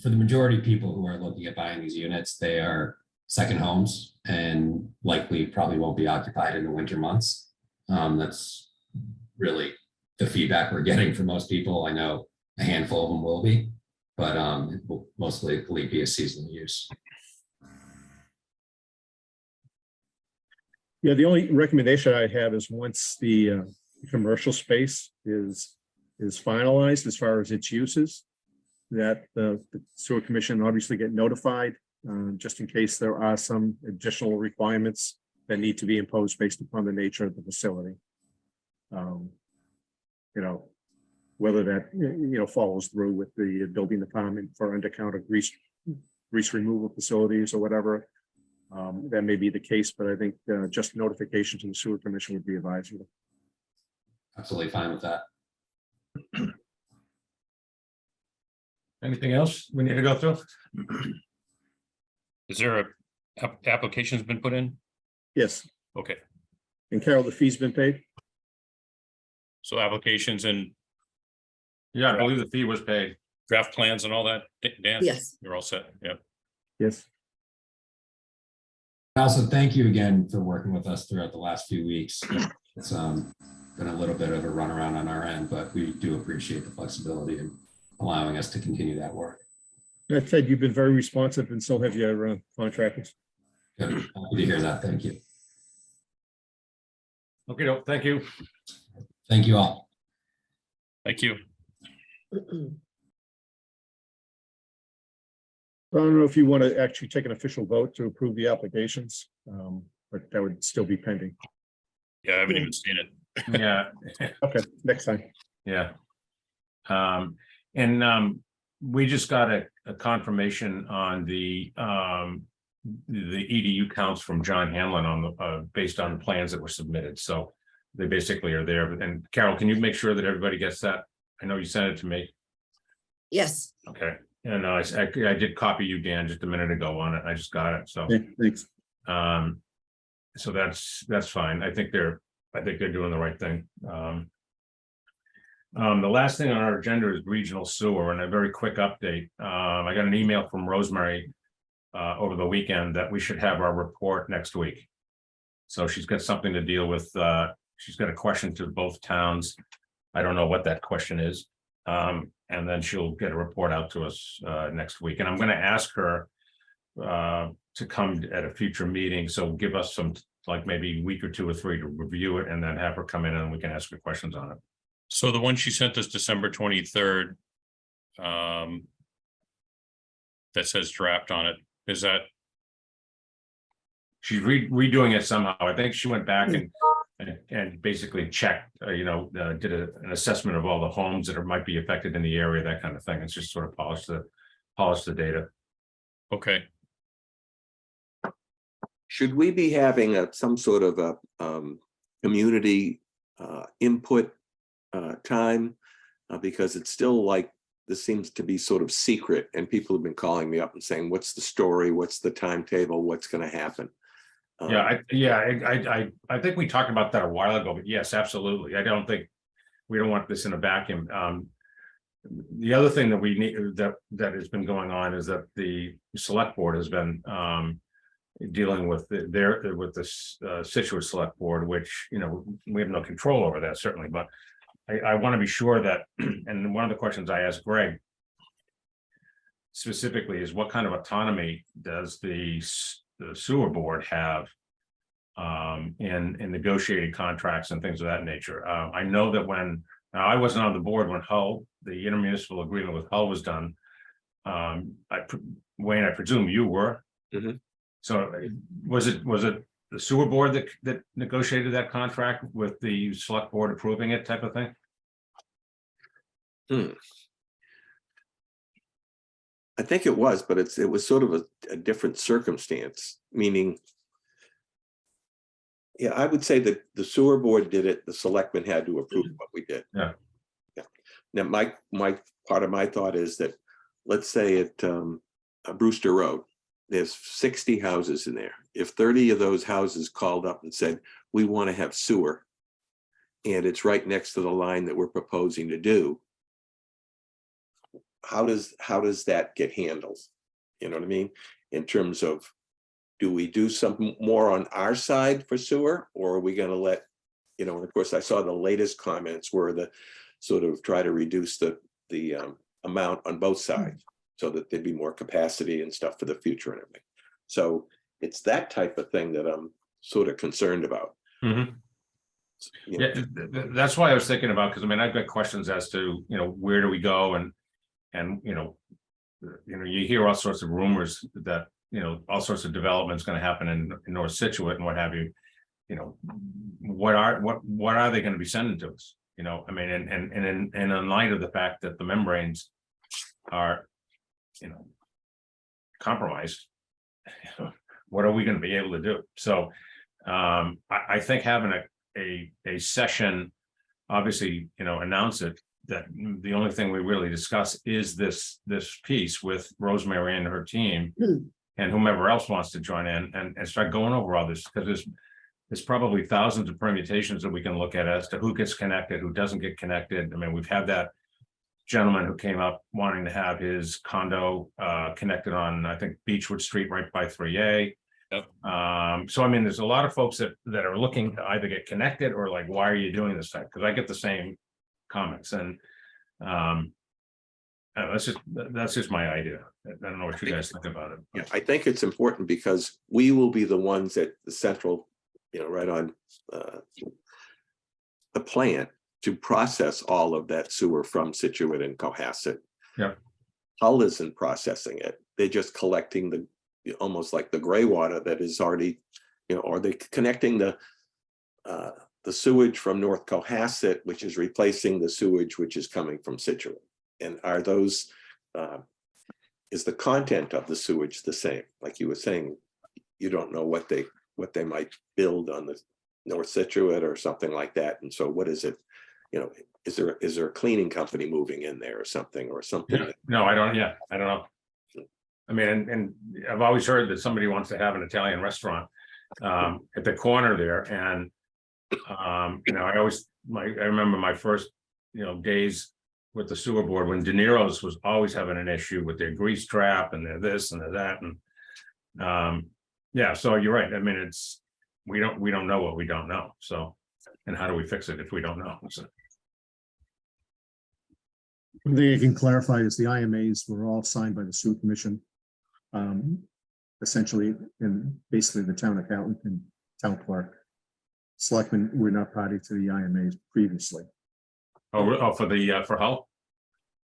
for the majority of people who are looking at buying these units, they are second homes and likely probably won't be occupied in the winter months. That's really the feedback we're getting from most people. I know a handful of them will be, but it will mostly be a seasonal use. Yeah, the only recommendation I have is once the commercial space is finalized as far as its uses, that the sewer commission obviously get notified just in case there are some additional requirements that need to be imposed based upon the nature of the facility. Whether that follows through with the building department for undercount of grease removal facilities or whatever. That may be the case, but I think just notification to the sewer commission would be advisable. Absolutely fine with that. Anything else we need to go through? Is there application's been put in? Yes. Okay, And Carol, the fee's been paid? so applications and Yeah, I believe the fee was paid. draft plans and all that, Dan? Yes. You're all set, yeah. Yes. Also, thank you again for working with us throughout the last few weeks. It's been a little bit of a runaround on our end, but we do appreciate the flexibility in allowing us to continue that work. That said, you've been very responsive and so have your contractors. Good. Happy to hear that. Thank you. Okay, thank you. Thank you all. Thank you. I don't know if you want to actually take an official vote to approve the applications, but that would still be pending. Yeah, I haven't even seen it. Yeah, Okay, next time. yeah. We just got a confirmation on the EDU counts from John Hanlon on the based on the plans that were submitted. So they basically are there. And Carol, can you make sure that everybody gets that? I know you sent it to me. Yes, Okay. And I did copy you, Dan, just a minute ago on it. I just got it. So Okay, thanks. so that's fine. I think they're doing the right thing. The last thing on our agenda is regional sewer, and a very quick update. I got an email from Rosemary over the weekend that we should have our report next week. So she's got something to deal with. She's got a question to both towns. I don't know what that question is. And then she'll get a report out to us next week. And I'm going to ask her to come at a future meeting. So give us some, like maybe a week or 2 or 3 to review it and then have her come in and we can ask her questions on it. So the one she sent us December 23rd. That says draft on it, is that? She's redoing it somehow. I think she went back and basically checked, did an assessment of all the homes that might be affected in the area, that kind of thing. It's just sort of polish the data. Okay, Should we be having some sort of a community input time? Because it's still like, this seems to be sort of secret and people have been calling me up and saying, what's the story? What's the timetable? What's going to happen? I think we talked about that a while ago, but yes, absolutely. We don't want this in a vacuum. The other thing that we need, that has been going on is that the select board has been dealing with this Situate Select Board, which, we have no control over that certainly, but I want to be sure that, and one of the questions I asked Greg specifically is what kind of autonomy does the sewer board have in negotiating contracts and things of that nature? I know that now I wasn't on the board when Hull, the intermunicipal agreement with Hull was done. Wayne, I presume you were. Mm-hmm. So was it the sewer board that negotiated that contract with the select board approving it, type of thing? I think it was, but it was sort of a different circumstance, meaning, yeah, I would say that the sewer board did it, the selectmen had to approve what we did. Yeah. Now, my part of my thought is that, let's say at Brewster Road, there's 60 houses in there. If 30 of those houses called up and said, we want to have sewer, and it's right next to the line that we're proposing to do, how does that get handled? You know what I mean? In terms of, do we do something more on our side for sewer, or are we going to let, and of course I saw the latest comments were the sort of try to reduce the amount on both sides so that there'd be more capacity and stuff for the future and everything. So it's that type of thing that I'm sort of concerned about. Mm-hmm. Yeah, that's why I was thinking about, because I've got questions as to, where do we go, and you hear all sorts of rumors that, all sorts of developments going to happen in North Situate and what have you. What are they going to be sending to us? And in light of the fact that the membranes are, compromised, what are we going to be able to do? So I think having a session, obviously, announce it, that the only thing we really discuss is this piece with Rosemary and her team and whomever else wants to join in and start going over all this, because there's probably thousands of permutations that we can look at as to who gets connected, who doesn't get connected. We've had that gentleman who came up wanting to have his condo connected on, I think, Beechwood Street right by 3A. Yep. So there's a lot of folks that are looking to either get connected or like, why are you doing this type? Because I get the same comments, and that's just my idea. I don't know what you guys think about it. Yeah, I think it's important because we will be the ones at the central, right on the plant to process all of that sewer from Situate and Cohasset. Yeah. Hull isn't processing it. They're just collecting almost like the gray water that is already, or they connecting the sewage from North Cohasset, which is replacing the sewage which is coming from Situate. And are those, is the content of the sewage the same? Like you were saying, you don't know what they might build on the North Situate or something like that. And so what is it? Is there a cleaning company moving in there or something? Yeah. No, I don't. Yeah, I don't know. And I've always heard that somebody wants to have an Italian restaurant at the corner there, and I remember my first days with the sewer board when De Niro's was always having an issue with their grease trap and their this and their that, and yeah, so you're right. It's we don't know what we don't know. So, and how do we fix it if we don't know? So. One thing I can clarify is the IMAs were all signed by the sewer commission. essentially, and basically the town accountant and town clerk. Selectmen were not party to the IMAs previously. Oh, for the, for Hull?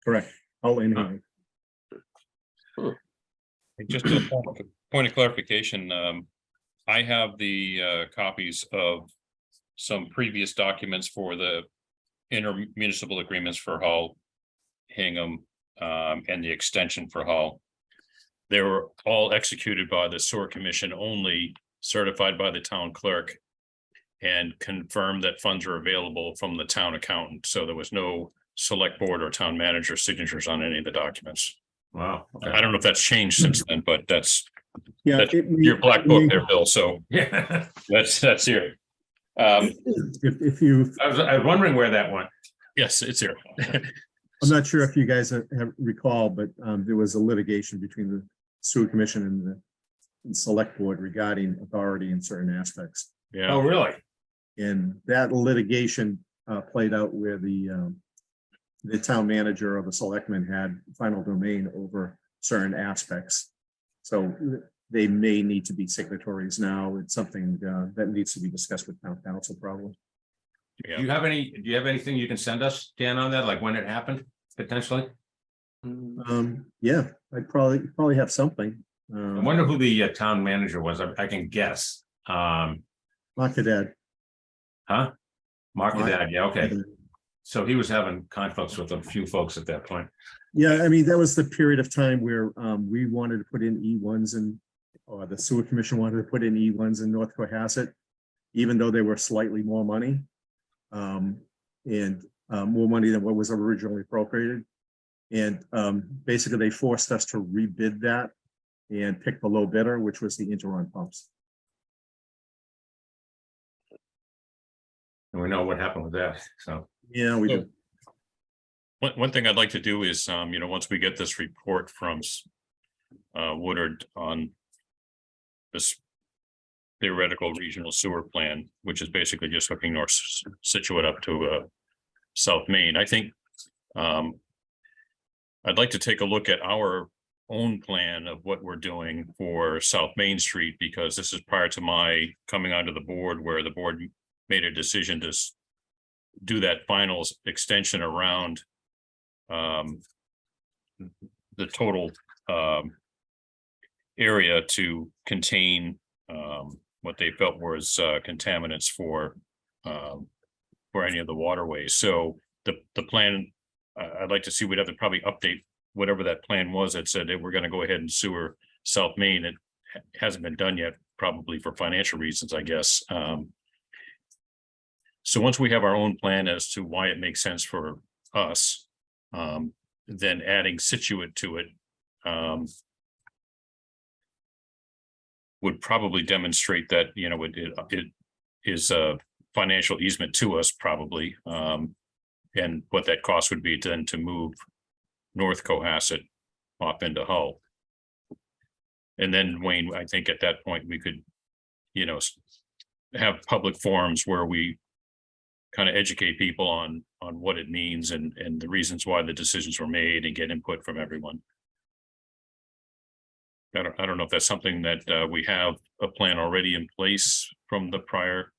Correct. All in here. Just a point of clarification, I have the copies of some previous documents for the intermunicipal agreements for Hull, Hingham, and the extension for Hull. They were all executed by the sewer commission only, certified by the town clerk, and confirmed that funds are available from the town accountant. So there was no select board or town manager signatures on any of the documents. Wow. okay. I don't know if that's changed since then, but that's Yeah. That's it may- your black it book may- there, Bill. So Yeah, that's here. If you, I was wondering where that went. Yes, it's here. I'm not sure if you guys have recall, but there was a litigation between the sewer commission and the select board regarding authority in certain aspects. Oh, Yeah, really? And that litigation played out where the town manager or the selectman had final domain over certain aspects. So they may need to be signatories now. It's something that needs to be discussed with town council probably. yeah. Do you have anything you can send us, Dan, on that, like when it happened, potentially? Yeah, I'd probably have something. I wonder who the town manager was. I can guess. Mark Haddad. Huh? Mark Mark. Haddad, yeah, okay. So he was having conflicts with a few folks at that point. Yeah, I mean, that was the period of time where we wanted to put in E1s and, or the sewer commission wanted to put in E1s in North Cohasset, even though they were slightly more money. And more money than what was originally appropriated. And basically they forced us to rebid that and pick the low bidder, which was the Interon pumps. And we know what happened with that, so. Yeah, we do. One thing I'd like to do is, once we get this report from Woodard on this theoretical regional sewer plan, which is basically just hooking North Situate up to South Main, I think I'd like to take a look at our own plan of what we're doing for South Main Street, because this is prior to my coming onto the board, where the board made a decision to do that final extension around the total area to contain what they felt was contaminants for any of the waterways. So the plan, I'd like to see, we'd have to probably update whatever that plan was that said that we're going to go ahead and sewer South Main. It hasn't been done yet, probably for financial reasons, I guess. So once we have our own plan as to why it makes sense for us, then adding Situate to it would probably demonstrate that, it is a financial easement to us probably, and what that cost would be then to move North Cohasset off into Hull. And then Wayne, I think at that point we could, have public forums where we kind of educate people on what it means and the reasons why the decisions were made and get input from everyone. I don't know if that's something that we have a plan already in place from the prior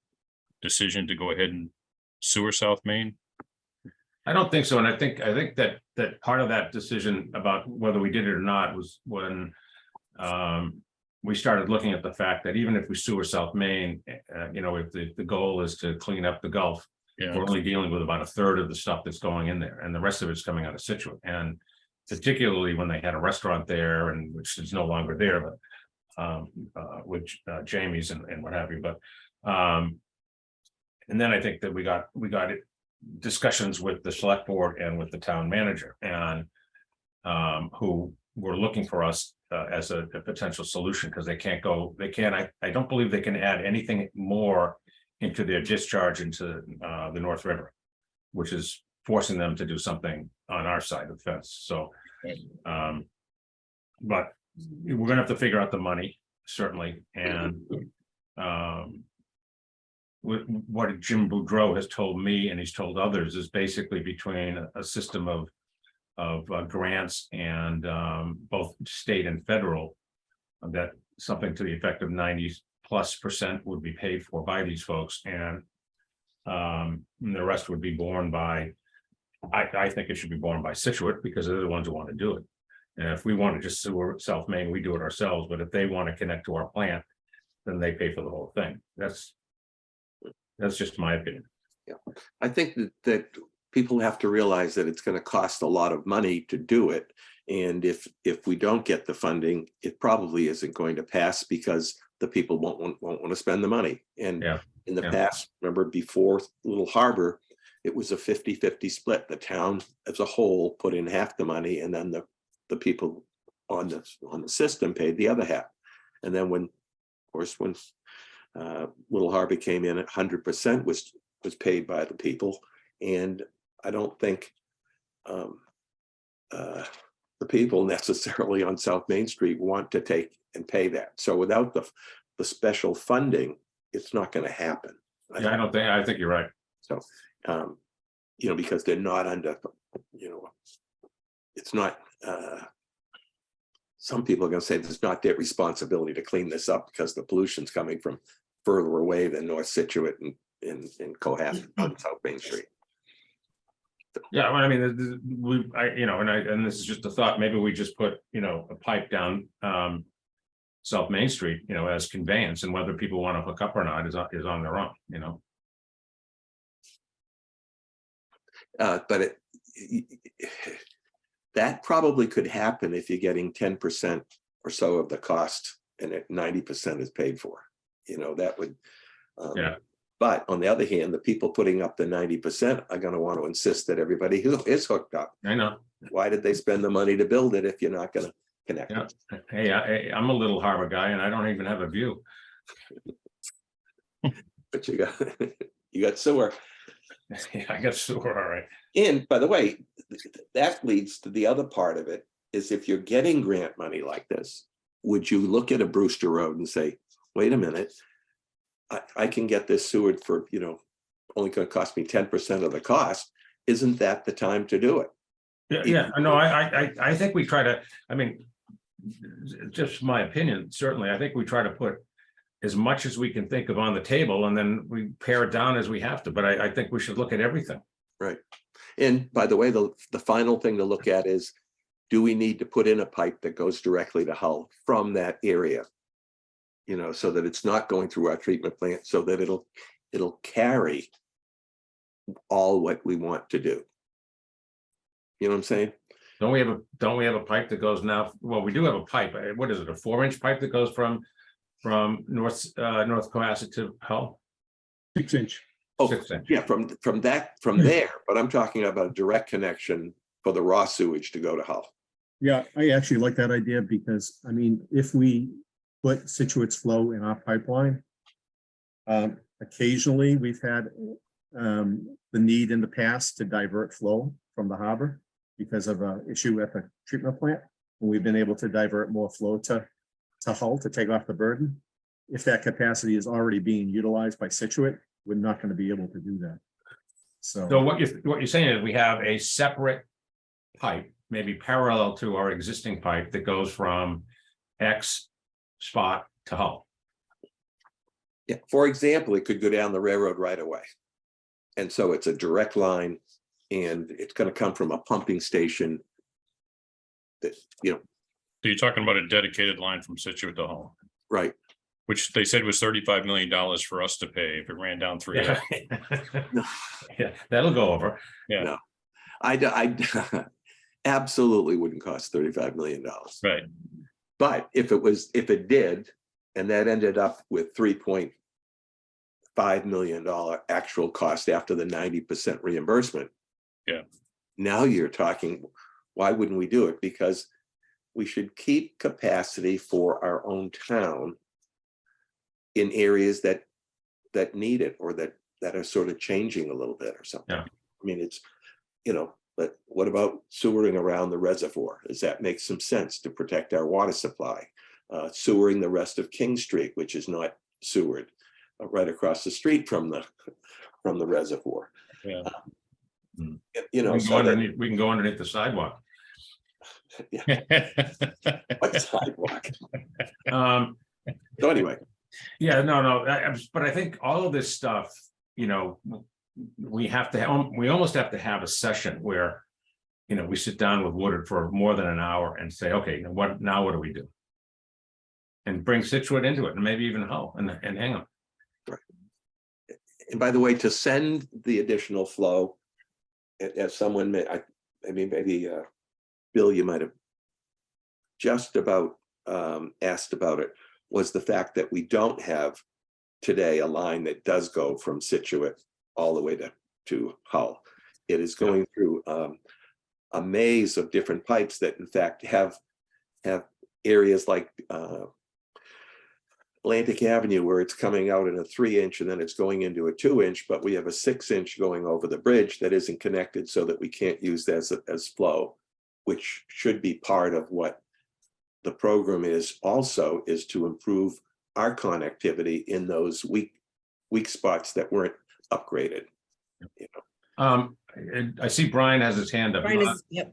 decision to go ahead and sewer South Main. I don't think so, and I think that part of that decision about whether we did it or not was when we started looking at the fact that even if we sewer South Main, if the goal is to clean up the Gulf, Yeah, we're only dealing with about a third of the stuff that's going in there, and the rest of it's coming out of Situate. And particularly when they had a restaurant there, and which is no longer there, but which Jamie's and what have you. But and then I think that we got discussions with the select board and with the town manager, and who were looking for us as a potential solution, because I don't believe they can add anything more into their discharge into the North River, which is forcing them to do something on our side of the fence. So, but we're gonna have to figure out the money, certainly, and what Jim Boudreau has told me, and he's told others, is basically between a system of grants and both state and federal, that something to the effect of 90+% would be paid for by these folks, and the rest would be borne by, I think it should be borne by Situate, because they're the ones who want to do it. And if we want to just sewer self-main, we do it ourselves, but if they want to connect to our plant, then they pay for the whole thing. That's just my opinion. I think that people have to realize that it's going to cost a lot of money to do it. And if we don't get the funding, it probably isn't going to pass because the people won't want to spend the money. And in the past, remember before Little Harbor, it was a 50-50 split. The town as a whole put in half the money, and then the people on the system paid the other half. And then when Little Harbor came in at 100% was paid by the people. And I don't think the people necessarily on South Main Street want to take and pay that. So without the special funding, it's not going to happen. I think you're right. So, because they're not under, it's not, some people are going to say it's not their responsibility to clean this up because the pollution's coming from further away than North Situate and in Cohasset on South Main Street. Yeah, I mean, and this is just a thought, maybe we just put, a pipe down South Main Street, as conveyance, and whether people want to hook up or not is on their own, But that probably could happen if you're getting 10% or so of the cost and 90% is paid for, that would, But on the other hand, the people putting up the 90% are going to want to insist that everybody who is hooked up. I know. Why did they spend the money to build it if you're not going to connect? Yeah. Hey, I'm a Little Harbor guy and I don't even have a view. But you got sewer. Yeah, I got sewer, all right. And by the way, that leads to the other part of it, is if you're getting grant money like this, would you look at a Brewster Road and say, wait a minute, I can get this sewered for, only going to cost me 10% of the cost. Isn't that the time to do it? Yeah, no, I think we try to, just my opinion, certainly, I think we try to put as much as we can think of on the table, and then we pare it down as we have to, but I think we should look at everything. Right. And by the way, the final thing to look at is, do we need to put in a pipe that goes directly to Hull from that area? So that it's not going through our treatment plant, so that it'll carry all what we want to do. You know what I'm saying? Don't we have a pipe that goes now? Well, we do have a pipe. What is it? A 4-inch pipe that goes from North Cohasset to Hull? 6-inch. Oh, 6-inch. yeah, from there. But I'm talking about a direct connection for the raw sewage to go to Hull. Yeah, I actually like that idea because, if we put Situate's flow in our pipeline, occasionally we've had the need in the past to divert flow from the harbor because of an issue at the treatment plant. And we've been able to divert more flow to Hull to take off the burden. If that capacity is already being utilized by Situate, we're not going to be able to do that. So what you're saying is we have a separate pipe, maybe parallel to our existing pipe, that goes from X spot to Hull. Yeah. For example, it could go down the railroad right away. And so it's a direct line, and it's going to come from a pumping station that, So you're talking about a dedicated line from Situate to Hull, right. which they said was $35 million for us to pay if it ran down 3. Yeah, that'll go over. Yeah. No, I absolutely wouldn't cost $35 million. Right. But if it did, and that ended up with $3.5 million actual cost after the 90% reimbursement. Yeah. Now you're talking, why wouldn't we do it? Because we should keep capacity for our own town in areas that need it, or that are sort of changing a little bit or something. Yeah. It's, but what about sewering around the reservoir? Does that make some sense to protect our water supply? Sewering the rest of King Street, which is not sewered, right across the street from the reservoir. Yeah. We can go underneath the sidewalk. Yeah. What sidewalk? So anyway, Yeah, no, but I think all of this stuff, you know, we almost have to have a session where, you know, we sit down with Woodard for more than an hour and say, okay, what do we do? And bring Situate into it, and maybe even Hull and hang on. and by the way, to send the additional flow, as someone may, maybe Bill, you might have just about asked about it, was the fact that we don't have today a line that does go from Situate all the way to Hull. It is going through a maze of different pipes that in fact have areas like Atlantic Avenue where it's coming out in a 3-inch and then it's going into a 2-inch, but we have a 6-inch going over the bridge that isn't connected so that we can't use that as flow, which should be part of what the program is also, is to improve our connectivity in those weak spots that weren't upgraded. You know, I see Brian has his hand up. Brian is, yep.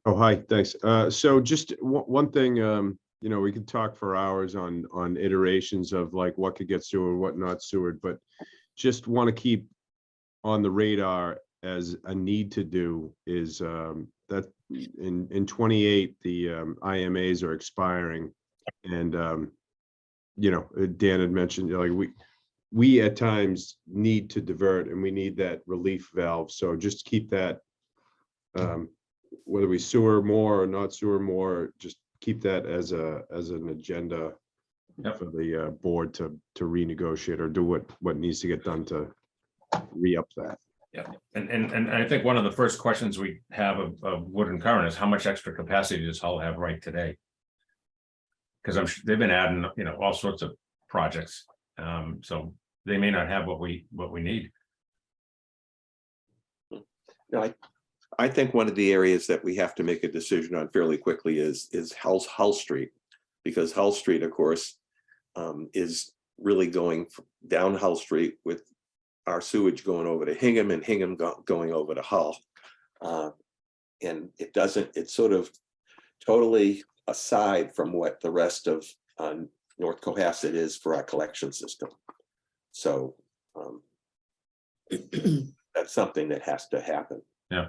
Oh, hi, thanks. So just one thing, you know, we could talk for hours on iterations of like what could get sewered, what not sewered, but just want to keep on the radar as a need to do is that in 28, the IMAs are expiring. And, you know, Dan had mentioned, you know, like we at times need to divert and we need that relief valve. So just keep that, whether we sewer more or not sewer more, just keep that as an agenda for the board to renegotiate or do what needs to get done to re-up that. Yeah, and I think one of the first questions we have of Wood and Curran is how much extra capacity does Hull have right today? Because I'm sure they've been adding, you know, all sorts of projects. So they may not have what we need. No, I think one of the areas that we have to make a decision on fairly quickly is Hull Street, because Hull Street, of course, is really going down Hull Street with our sewage going over to Hingham and Hingham going over to Hull. And it's sort of totally aside from what the rest of North Cohasset is for our collection system. So that's something that has to happen. Yeah.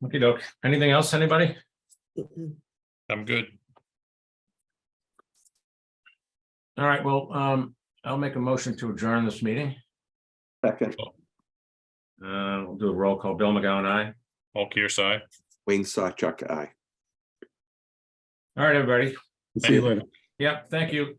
Okay, doke. Anything else, anybody? I'm good. All right, well, I'll make a motion to adjourn this meeting. Second, We'll do a roll call. Bill McGowan, aye. All Kearsarge. Wayne Sawchuck, aye. All right, everybody. See you later. Yeah, thank you.